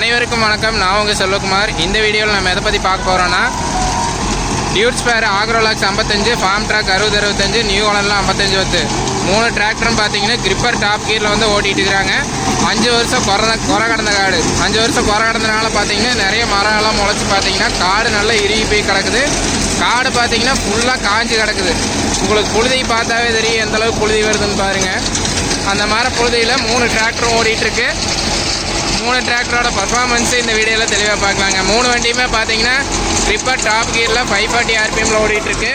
அனைவருக்கும் வணக்கம். நான் உங்கள் செல்வகுமார். இந்த வீடியோவில் நம்ம எதை பற்றி பார்க்க போகிறோன்னா, டியூட்ஸ் பேர் Agrolux 55, Farmtrac 60-65, நியூ ஹாலண்ட்ல 55 3 டிராக்டரும் பார்த்தீங்கன்னா கிரிப்பர் டாப் கீரில் வந்து ஓட்டிகிட்டு இருக்கிறாங்க. 5 வருஷம் குறை கடந்த காடு. 5 வருஷம் குறை கடந்தனால பார்த்தீங்கன்னா நிறைய மரம்லாம் முளைச்சி பார்த்தீங்கன்னா காடு நல்லா இறுகி போய் கிடக்குது. காடு பார்த்தீங்கன்னா ஃபுல்லாக காஞ்சி கிடக்குது. உங்களுக்கு புழுதி பார்த்தாவே தெரியும் எந்தளவுக்கு புழுதி வருதுன்னு பாருங்கள். அந்த மாதிரி புழுதியில் 3 டிராக்டரும் ஓடிட்டுருக்கு. 3 டிராக்டரோட பர்ஃபார்மன்ஸு இந்த வீடியோவில் தெளிவாக பார்க்கலாங்க. 3 வண்டியுமே பார்த்தீங்கன்னா கிரிப்பர் டாப் கீரில் 540 RPMல ஓடிட்டுருக்கு.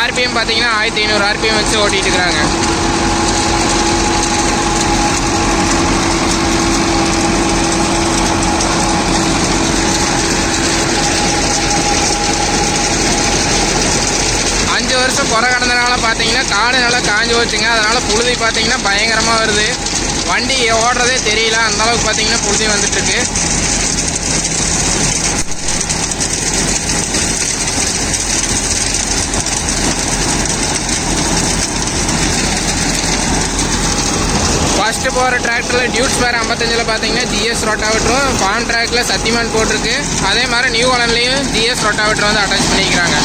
RPM பார்த்தீங்கன்னா 1500 RPM வச்சு ஓட்டிகிட்டு இருக்கிறாங்க. அஞ்சு வருஷம் குறை கடந்தனால பார்த்தீங்கன்னா காடு நல்லா காஞ்சி போச்சுங்க. அதனால் புழுதி பார்த்தீங்கன்னா பயங்கரமாக வருது. வண்டி ஓடுறதே தெரியல, அந்தளவுக்கு பார்த்தீங்கன்னா புழுதி வந்துட்டுருக்கு. ஃபஸ்ட்டு போகிற டிராக்டரில் டியூட்ஸ் பேர் 55ல் பார்த்தீங்கன்னா GS ரொட்டாவேட்டரும், Farmtracல சத்தியமான் போட்டிருக்கு. அதே மாதிரி நியூ ஹாலண்ட்லேயும் GS ரொட்டாவேட்டர் வந்து அட்டாச் பண்ணிக்கிறாங்க.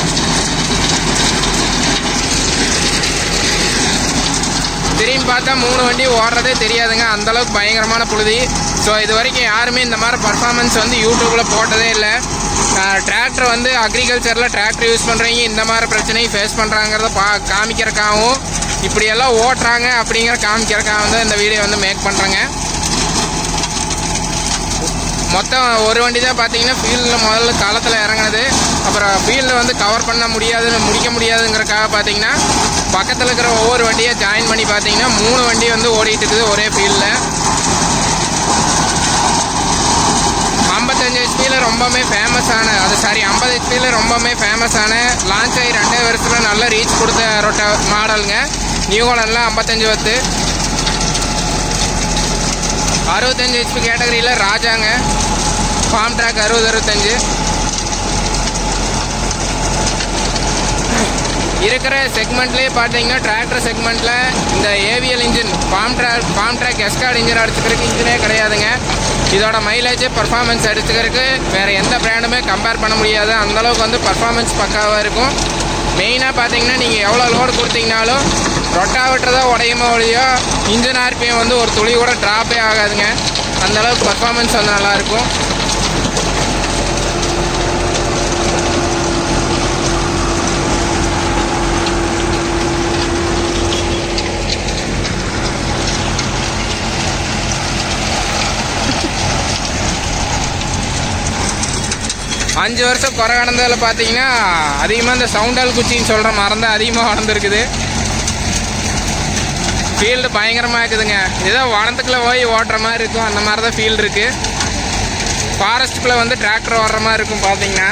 திரும்பி பார்த்தா 3 வண்டி ஓடுறதே தெரியாதுங்க, அந்தளவுக்கு பயங்கரமான புழுதி. ஸோ இது வரைக்கும் யாருமே இந்த மாதிரி பர்ஃபார்மன்ஸ் வந்து யூடியூப்பில் போட்டதே இல்லை. டிராக்டர் வந்து அக்ரிகல்ச்சரில் டிராக்டர் யூஸ் பண்ணுறவங்க இந்த மாதிரி பிரச்சனையும் ஃபேஸ் பண்ணுறாங்கிறத காமிக்கிறக்காகவும் இப்படியெல்லாம் ஓட்டுறாங்க அப்படிங்கிற காமிக்கிறக்காக வந்து இந்த வீடியோ வந்து மேக் பண்ணுறேங்க. மொத்தம் ஒரு வண்டி தான் பார்த்தீங்கன்னா ஃபீல்டில் முதல்ல களத்தில் இறங்கினது. அப்புறம் ஃபீல்டில் வந்து கவர் பண்ண முடிக்க முடியாதுங்கிறக்காக பார்த்தீங்கன்னா பக்கத்தில் இருக்கிற ஒவ்வொரு வண்டியை ஜாயின் பண்ணி பார்த்தீங்கன்னா 3 வண்டி வந்து ஓடிட்டு இருக்குது ஒரே ஃபீல்டில். 55 HPயில் ரொம்பவுமே ஃபேமஸான 50 HPயில் ரொம்பவுமே ஃபேமஸான லான்ச் ஆகி 2 வருஷத்தில் நல்ல ரீச் கொடுத்த மாடலுங்க. நியூ ஹாலண்ட்ல 55 வத்து 65 HP கேட்டகரியில் ராஜாங்க. Farmtrac 60-65 இருக்கிற செக்மெண்ட்லேயே பார்த்தீங்கன்னா டிராக்டர் செக்மெண்ட்டில் இந்த AVL engine Farmtrac Escort engine அடிச்சுக்கிறதுக்கு இன்ஜினே கிடையாதுங்க. இதோட மைலேஜ் பர்ஃபார்மன்ஸ் அடிச்சுக்கிறதுக்கு வேறு எந்த பிராண்டுமே கம்பேர் பண்ண முடியாது. அந்தளவுக்கு வந்து பர்ஃபார்மன்ஸ் பக்காவாக இருக்கும். மெயினாக பார்த்தீங்கன்னா நீங்கள் எவ்வளோ லோடு கொடுத்தீங்கனாலும் ரொட்டாவேட்டர் தான் உடையுமோ ஒழியோ இன்ஜின் RPM வந்து ஒரு துளி கூட ட்ராப்பே ஆகாதுங்க. அந்தளவுக்கு பர்ஃபார்மன்ஸ் வந்து நல்லாயிருக்கும். 5 வருஷம் குறை கடந்ததில் பார்த்தீங்கன்னா அதிகமாக இந்த சவுண்டால் குச்சின்னு சொல்கிற மரம் தான் அதிகமாக வளர்ந்துருக்குது. ஃபீல்டு பயங்கரமாக இருக்குதுங்க. ஏதோ வனத்துக்குள்ளே போய் ஓட்டுற மாதிரி இருக்கும், அந்த மாதிரி தான் ஃபீல்டு இருக்குது. ஃபாரஸ்ட்டுக்குள்ளே வந்து டிராக்டர் ஓடுற மாதிரி இருக்கும் பார்த்தீங்கன்னா.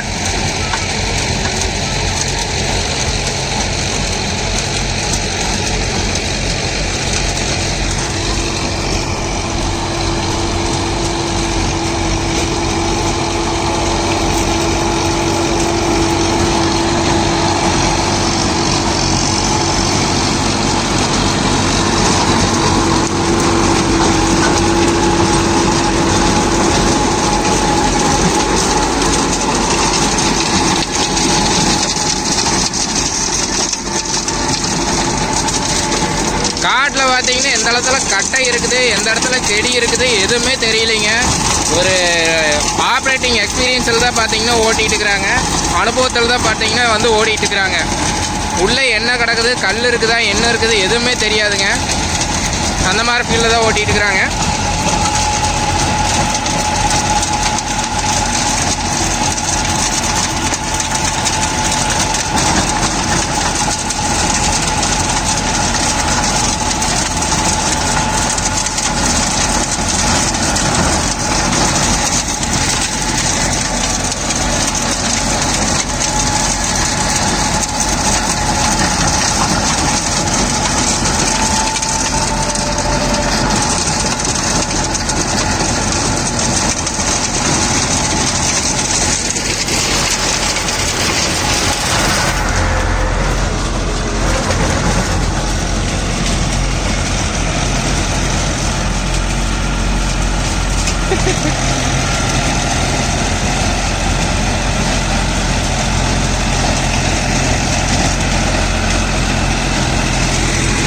காட்டில் பார்த்தீங்கன்னா எந்த இடத்துல கட்டை இருக்குது, எந்த இடத்துல செடி இருக்குது எதுவுமே தெரியலைங்க. ஒரு ஆப்ரேட்டிங் எக்ஸ்பீரியன்ஸில் தான் பார்த்தீங்கன்னா ஓட்டிகிட்டு இருக்கிறாங்க, அனுபவத்தில் தான் பார்த்தீங்கன்னா வந்து ஓடிட்டு இருக்கிறாங்க. உள்ளே என்ன கிடக்குது, கல் இருக்குதா, என்ன இருக்குது எதுவுமே தெரியாதுங்க. அந்த மாதிரி ஃபீல்டில் தான் ஓட்டிகிட்டு இருக்கிறாங்க.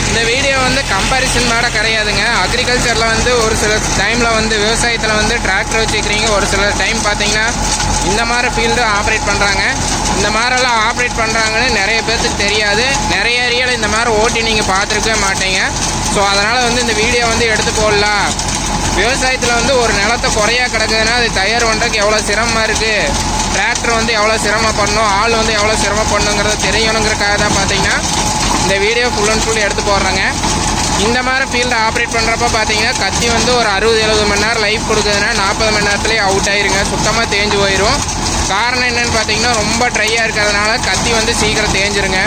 இந்த வீடியோ வந்து கம்பேரிசன் மேட கிடையாதுங்க. அக்ரிகல்ச்சரில் வந்து ஒரு சில டைமில் வந்து விவசாயத்தில் வந்து டிராக்டர் வச்சுக்கிறீங்க, ஒரு சில டைம் பார்த்தீங்கன்னா இந்த மாதிரி ஃபீல்டு ஆப்ரேட் பண்ணுறாங்க. இந்த மாதிரிலாம் ஆப்ரேட் பண்ணுறாங்கன்னு நிறைய பேர்த்துக்கு தெரியாது. நிறைய ஏரியாவில் இந்த மாதிரி ஓட்டி நீங்கள் பார்த்துருக்கவே மாட்டீங்க. ஸோ அதனால் வந்து இந்த வீடியோ வந்து எடுத்து போடலாம். விவசாயத்தில் வந்து ஒரு நிலத்தை குறையாக கிடக்குதுன்னா அது தயார் பண்ணுறதுக்கு எவ்வளோ சிரமமாக இருக்குது, டிராக்டர் வந்து எவ்வளோ சிரமம் பண்ணணும், ஆள் வந்து எவ்வளோ சிரமம் பண்ணணுங்கிறத தெரியணுங்கிறக்காக தான் பார்த்தீங்கன்னா இந்த வீடியோ ஃபுல் அண்ட் ஃபுல் எடுத்து போடுறாங்க. இந்த மாதிரி ஃபீல்டு ஆப்ரேட் பண்ணுறப்ப பார்த்தீங்கன்னா கத்தி வந்து ஒரு 60-70 மணி நேரம் லைஃப் கொடுக்குதுன்னா 40 மணி நேரத்துலேயே அவுட் ஆயிருங்க, சுத்தமாக தேஞ்சு போயிடும். காரணம் என்னென்னு பார்த்தீங்கன்னா ரொம்ப ட்ரையாக இருக்கிறதுனால கத்தி வந்து சீக்கிரம் தேஞ்சிருங்க.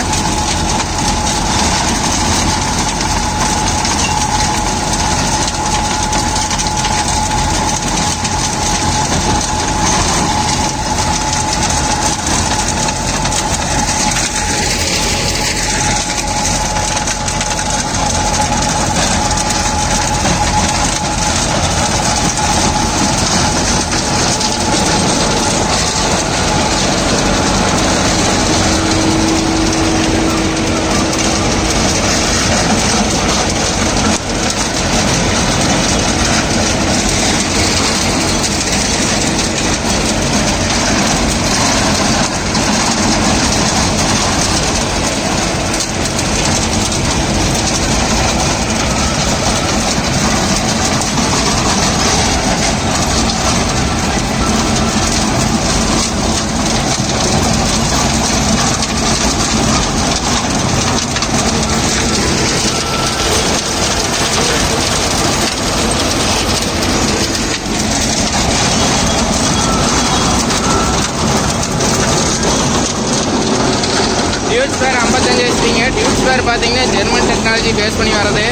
டியூட்ஸ் பேர் 55 வச்சுட்டீங்க. டியூட்ஸ் பேர் பார்த்தீங்கன்னா ஜெர்மன் டெக்னாலஜி பேஸ் பண்ணி வர்றது,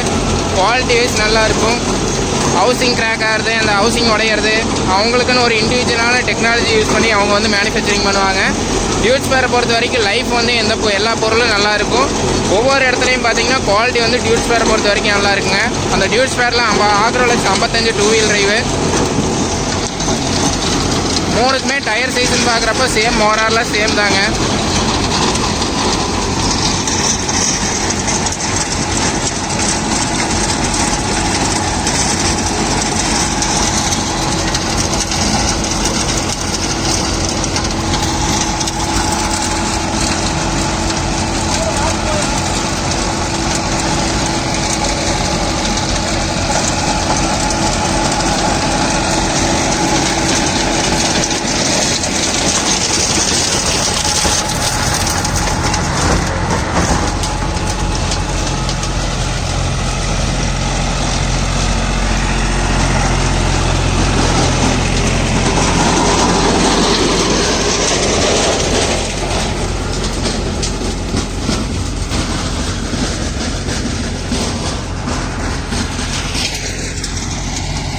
குவாலிட்டி வைஸ் நல்லாயிருக்கும். ஹவுசிங் கிராக் ஆகிறது, அந்த ஹவுசிங் உடையிறது, அவங்களுக்குன்னு ஒரு இண்டிவிஜுவலான டெக்னாலஜி யூஸ் பண்ணி அவங்க வந்து மேனுஃபேக்சரிங் பண்ணுவாங்க. டியூட்ஸ் பேரை பொறுத்த வரைக்கும் லைஃப் வந்து எல்லா பொருளும் நல்லாயிருக்கும். ஒவ்வொரு இடத்துலையும் பார்த்தீங்கன்னா குவாலிட்டி வந்து டியூட்ஸ் பேரை பொறுத்த வரைக்கும் நல்லா இருக்குங்க. அந்த டியூட்ஸ் பேரில் ஆக்ரோலக்ஸ் 55 2 வீல் டிரைவு, மூணுக்குமே டயர் சைஸ்ன்னு பார்க்குறப்ப சேம் மோராரில் சேம் தாங்க.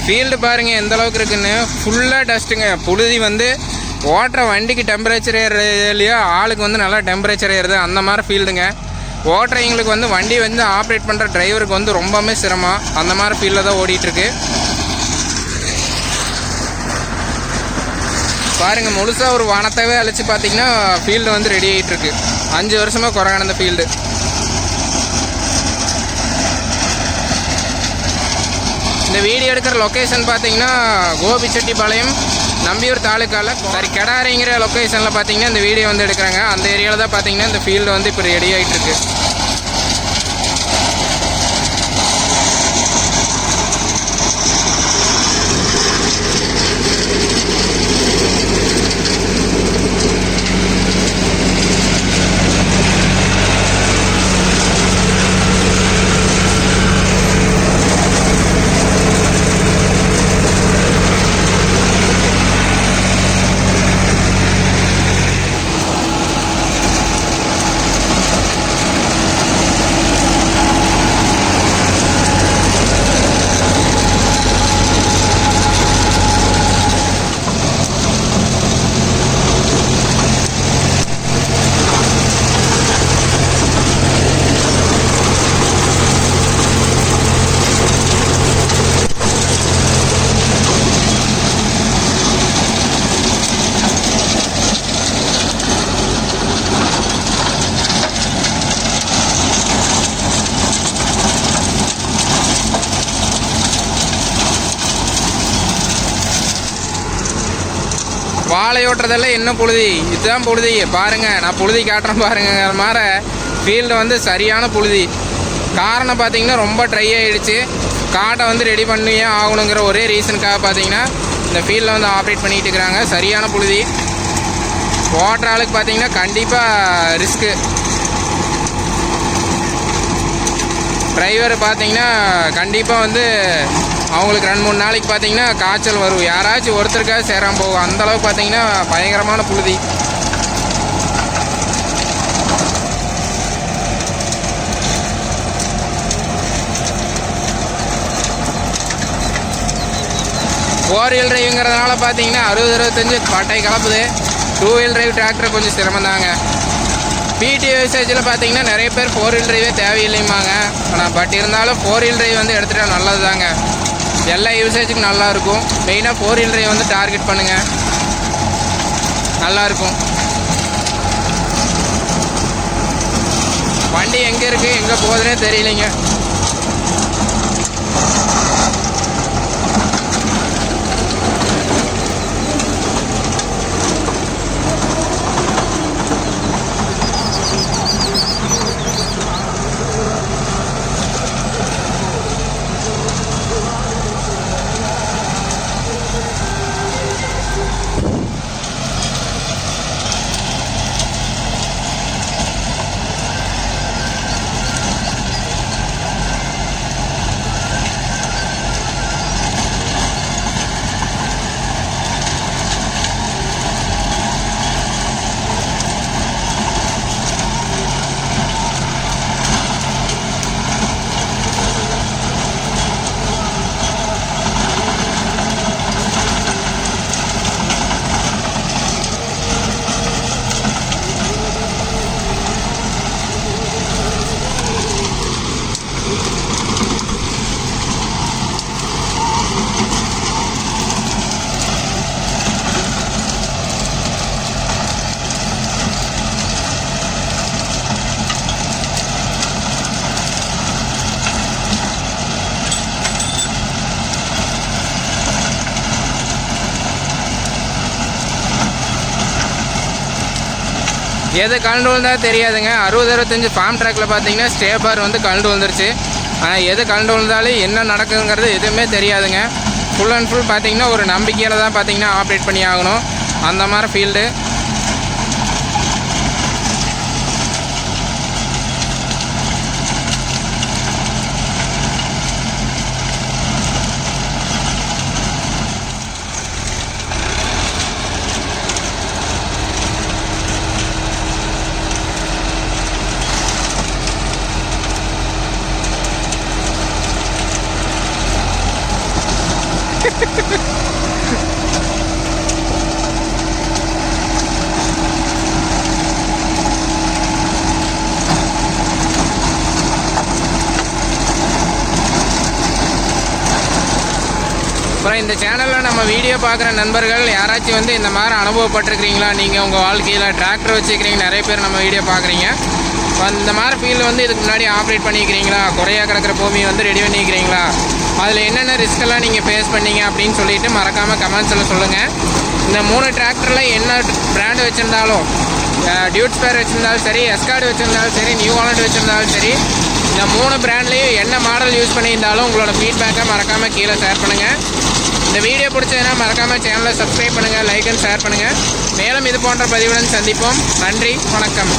ஃபீல்டு பாருங்கள் எந்த அளவுக்கு இருக்குன்னு. ஃபுல்லாக டஸ்ட்டுங்க. புழுதி வந்து ஓட்டுற வண்டிக்கு டெம்பரேச்சர் ஏறுறது இல்லையா, ஆளுக்கு வந்து நல்லா டெம்பரேச்சர் ஏறுது. அந்த மாதிரி ஃபீல்டுங்க. ஓட்டுறவங்களுக்கு வந்து வண்டி வந்து ஆப்ரேட் பண்ணுற டிரைவருக்கு வந்து ரொம்பவுமே சிரமம். அந்த மாதிரி ஃபீல்டில் தான் ஓடிட்டுருக்கு. பாருங்கள், முழுசாக ஒரு வனத்தவே அழைச்சி பார்த்தீங்கன்னா ஃபீல்டு வந்து ரெடி ஆகிட்டுருக்கு. 5 வருஷமாக குறையான ஃபீல்டு. இந்த வீடியோ எடுக்கிற லொக்கேஷன் பார்த்தீங்கன்னா கோபிச்செட்டிப்பாளையம் நம்பியூர் தாலுக்காவில் கெடாரிங்கிற லொக்கேஷனில் பார்த்தீங்கன்னா இந்த வீடியோ வந்து எடுக்கிறாங்க. அந்த ஏரியாவில் தான் பார்த்தீங்கன்னா இந்த ஃபீல்டு வந்து இப்போ ரெடி ஆகிட்டுருக்கு. வாழை ஓட்டுறதெல்லாம் என்ன புழுதி, இதுதான் புழுதி. பாருங்கள், நான் புழுதி காட்டுறேன் பாருங்கள். மாதிரி ஃபீல்டு வந்து சரியான புழுதி. காரணம் பார்த்தீங்கன்னா ரொம்ப ட்ரை ஆகிடுச்சு. காட்டை வந்து ரெடி பண்ணியே ஆகணுங்கிற ஒரே ரீசனுக்காக பார்த்தீங்கன்னா இந்த ஃபீல்டில் வந்து ஆப்ரேட் பண்ணிகிட்டு இருக்கிறாங்க. சரியான புழுதி. ஓட்டுற ஆளுக்கு பார்த்தீங்கன்னா கண்டிப்பாக ரிஸ்க்கு. டிரைவர் பார்த்தீங்கன்னா கண்டிப்பாக வந்து அவங்களுக்கு 2-3 நாளைக்கு பார்த்தீங்கன்னா காய்ச்சல் வரும். யாராச்சும் ஒருத்தருக்காக சேராமல் போகும். அந்தளவுக்கு பார்த்தீங்கன்னா பயங்கரமான புழுதி. ஃபோர் வீல் டிரைவுங்கிறதுனால பார்த்தீங்கன்னா 60-65 பட்டை கலப்புது. 2 வீல் டிரைவ் டிராக்டர் கொஞ்சம் சிரமந்தாங்க. PTO யூசேஜில் பார்த்தீங்கன்னா நிறைய பேர் 4 வீல் டிரைவே தேவையில்லைம்பாங்க. ஆனால் பட் இருந்தாலும் 4 வீல் டிரைவ் வந்து எடுத்துகிட்டா நல்லது தாங்க. எல்லா யூசேஜுக்கும் நல்லாயிருக்கும். மெயினாக 4 வீல் டிரைவ் வந்து டார்கெட் பண்ணுங்கள், நல்லாயிருக்கும். வண்டி எங்கே இருக்குது எங்கே போகுதுன்னே தெரியலைங்க. எது கலண்டு விழுந்தாலும் தெரியாதுங்க. 60-65 Farmtracல பார்த்தீங்கன்னா ஸ்டேபார் வந்து கலண்டு விழுந்துருச்சு. ஆனால் எது கலண்டு விழுந்தாலும் என்ன நடக்குங்கிறது எதுவுமே தெரியாதுங்க. ஃபுல் அண்ட் ஃபுல் பார்த்தீங்கன்னா ஒரு நம்பிக்கையில் தான் பார்த்தீங்கன்னா ஆப்ரேட் பண்ணி ஆகணும். அந்த மாதிரி ஃபீல்டு. அப்புறம் இந்த சேனலில் நம்ம வீடியோ பார்க்குற நண்பர்கள் யாராச்சும் வந்து இந்த மாதிரி அனுபவப்பட்டிருக்கிறீங்களா? நீங்கள் உங்கள் வாழ்க்கையில் டிராக்டர் வச்சுக்கிறீங்க, நிறைய பேர் நம்ம வீடியோ பார்க்குறீங்க. இந்த மாதிரி ஃபீல்டு வந்து இதுக்கு முன்னாடி ஆப்ரேட் பண்ணிக்கிறீங்களா? குறையாக கிடக்கிற பூமியை வந்து ரெடி பண்ணிக்கிறீங்களா? அதில் என்னென்ன ரிஸ்க்கெல்லாம் நீங்கள் ஃபேஸ் பண்ணீங்க அப்படின்னு சொல்லிட்டு மறக்காமல் கமெண்ட்ஸில் சொல்லுங்கள். இந்த 3 டிராக்டரில் என்ன பிராண்டு வச்சுருந்தாலும், டியூட்ஸ் பேர் வச்சுருந்தாலும் சரி, எஸ்கார்டு வச்சுருந்தாலும் சரி, நியூ ஹாலண்ட் வச்சுருந்தாலும் சரி, இந்த 3 பிராண்ட்லேயும் என்ன மாடல் யூஸ் பண்ணியிருந்தாலும் உங்களோட ஃபீட்பேக்கை மறக்காமல் கீழே ஷேர் பண்ணுங்கள். இந்த வீடியோ பிடிச்சதுன்னா மறக்காமல் சேனலை சப்ஸ்கிரைப் பண்ணுங்கள், லைக் அண்ட் ஷேர் பண்ணுங்கள். மேலும் இது போன்ற பதிவுடன் சந்திப்போம். நன்றி, வணக்கம்.